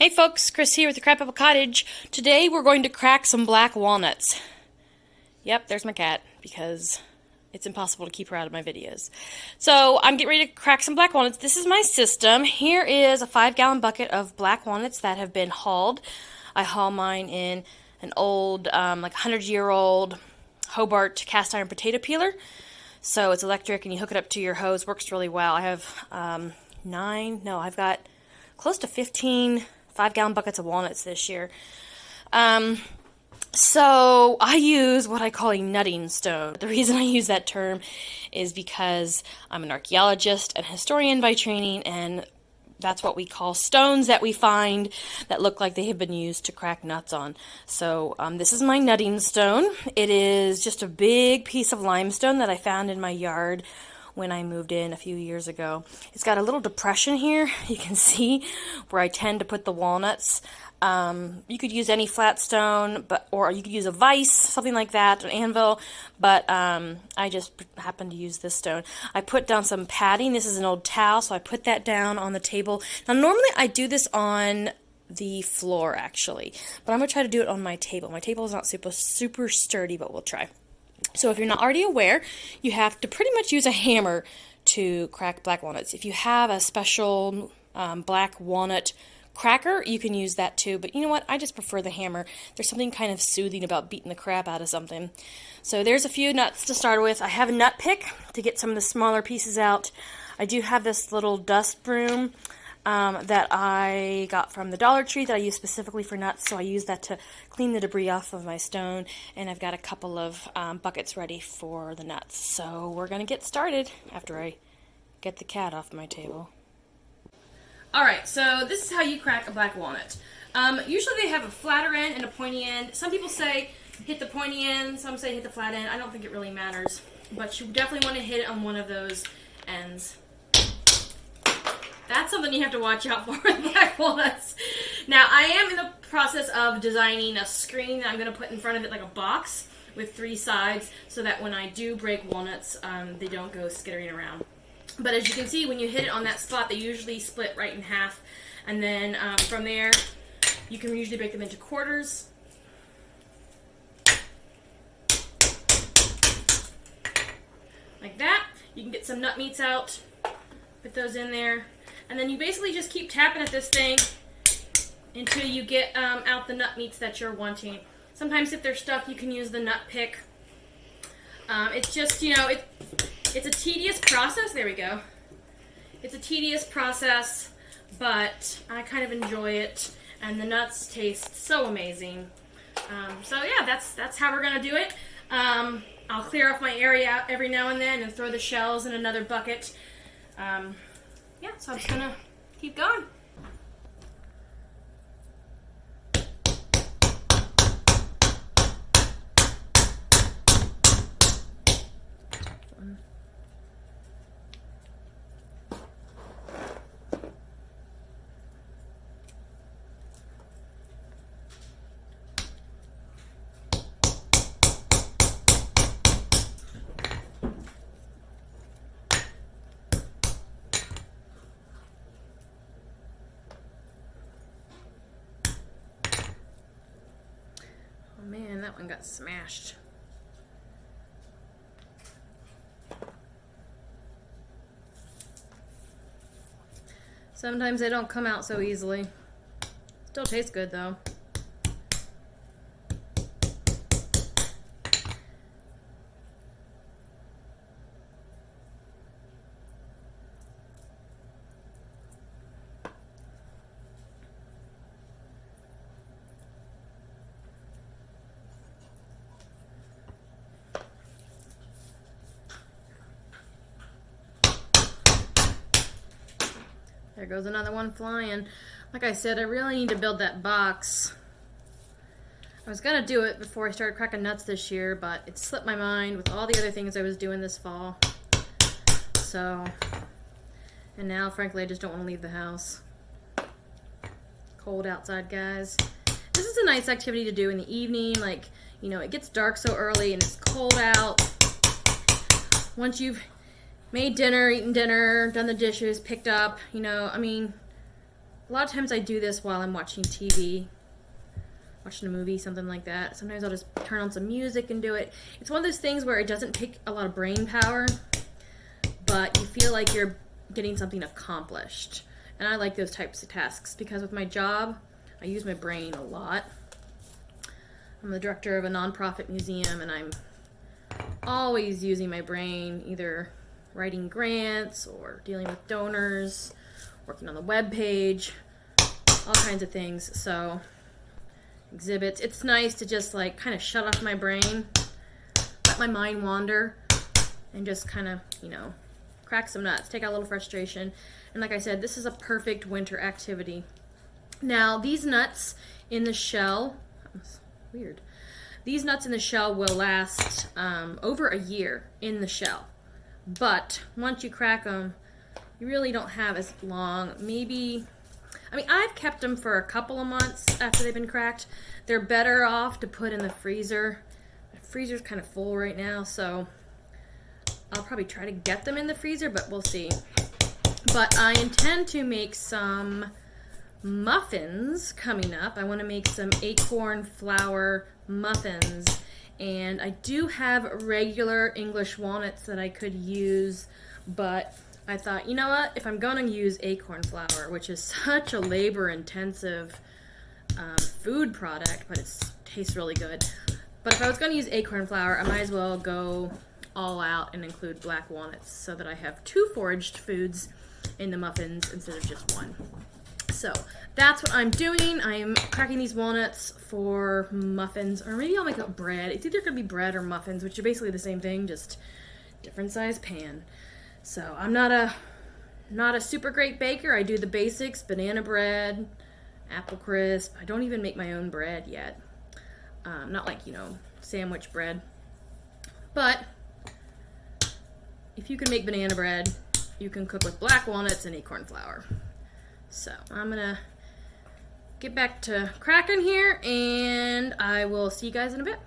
Hey folks, Chris here with the Crap Apple Cottage. Today we're going to crack some black walnuts. Yep, there's my cat because it's impossible to keep her out of my videos. So I'm getting ready to crack some black walnuts. This is my system. Here is a 5-gallon bucket of black walnuts that have been hulled. I haul mine in an old, like 100-year-old Hobart cast iron potato peeler. So it's electric and you hook it up to your hose. Works really well. I have I've got close to 15 5-gallon buckets of walnuts this year. So I use what I call a nutting stone. The reason I use that term is because I'm an archaeologist and historian by training, and that's what we call stones that we find that look like they have been used to crack nuts on. So this is my nutting stone. It is just a big piece of limestone that I found in my yard when I moved in a few years ago. It's got a little depression here, you can see, where I tend to put the walnuts. You could use any flat stone, or you could use a vise, something like that, an anvil, but I just happen to use this stone. I put down some padding. This is an old towel, so I put that down on the table. Now normally I do this on the floor actually, but I'm going to try to do it on my table. My table is not super sturdy, but we'll try. So if you're not already aware, you have to pretty much use a hammer to crack black walnuts. If you have a special black walnut cracker, you can use that too. But you know what? I just prefer the hammer. There's something kind of soothing about beating the crap out of something. So there's a few nuts to start with. I have a nut pick to get some of the smaller pieces out. I do have this little dust broom that I got from the Dollar Tree that I use specifically for nuts, so I use that to clean the debris off of my stone, and I've got a couple of buckets ready for the nuts. So we're going to get started after I get the cat off my table. Alright, so this is how you crack a black walnut. Usually they have a flatter end and a pointy end. Some people say hit the pointy end, some say hit the flat end. I don't think it really matters, but you definitely want to hit it on one of those ends. That's something you have to watch out for with black walnuts. Now, I am in the process of designing a screen that I'm going to put in front of it like a box with 3 sides so that when I do break walnuts, they don't go skittering around. But as you can see, when you hit it on that spot, they usually split right in half. And then from there, you can usually break them into quarters. Like that. You can get some nut meats out, put those in there. And then you basically just keep tapping at this thing until you get out the nut meats that you're wanting. Sometimes if they're stuck, you can use the nut pick. It's just, you know, it's a tedious process. There we go. It's a tedious process, but I kind of enjoy it. And the nuts taste so amazing. So yeah, that's how we're going to do it. I'll clear off my area every now and then and throw the shells in another bucket. Yeah, so I'm just going to keep going. Man, that one got smashed. Sometimes they don't come out so easily. Still tastes good though. There goes another one flying. Like I said, I really need to build that box. I was going to do it before I started cracking nuts this year, but it slipped my mind with all the other things I was doing this fall. So, and now, frankly, I just don't want to leave the house. Cold outside, guys. This is a nice activity to do in the evening. Like, you know, it gets dark so early and it's cold out. Once you've made dinner, eaten dinner, done the dishes, picked up, you know, I mean, A lot of times I do this while I'm watching TV, watching a movie, something like that. Sometimes I'll just turn on some music and do it. It's one of those things where it doesn't take a lot of brain power, but you feel like you're getting something accomplished. And I like those types of tasks because with my job, I use my brain a lot. I'm the director of a nonprofit museum, and I'm always using my brain, either writing grants or dealing with donors, working on the web page, all kinds of things. So exhibits, it's nice to just like kind of shut off my brain, let my mind wander, and just kind of, you know, crack some nuts, take out a little frustration. And like I said, this is a perfect winter activity. Now, these nuts in the shell, weird, these nuts in the shell will last over a year in the shell. But once you crack them, you really don't have as long. Maybe, I mean, I've kept them for a couple of months after they've been cracked. They're better off to put in the freezer. The freezer's kind of full right now, so I'll probably try to get them in the freezer, but we'll see. But I intend to make some muffins coming up. I want to make some acorn flour muffins, and I do have regular English walnuts that I could use, but I thought, you know what, if I'm going to use acorn flour, which is such a labor-intensive food product, but it tastes really good, but if I was going to use acorn flour, I might as well go all out and include black walnuts so that I have 2 foraged foods in the muffins instead of just 1. So that's what I'm doing. I'm cracking these walnuts for muffins, or maybe I'll make a bread. It's either going to be bread or muffins, which are basically the same thing, just different size pan. So I'm not a super great baker. I do the basics: banana bread, apple crisp. I don't even make my own bread yet. Not like, you know, sandwich bread. But if you can make banana bread, you can cook with black walnuts and acorn flour. So I'm gonna get back to cracking here, and I will see you guys in a bit.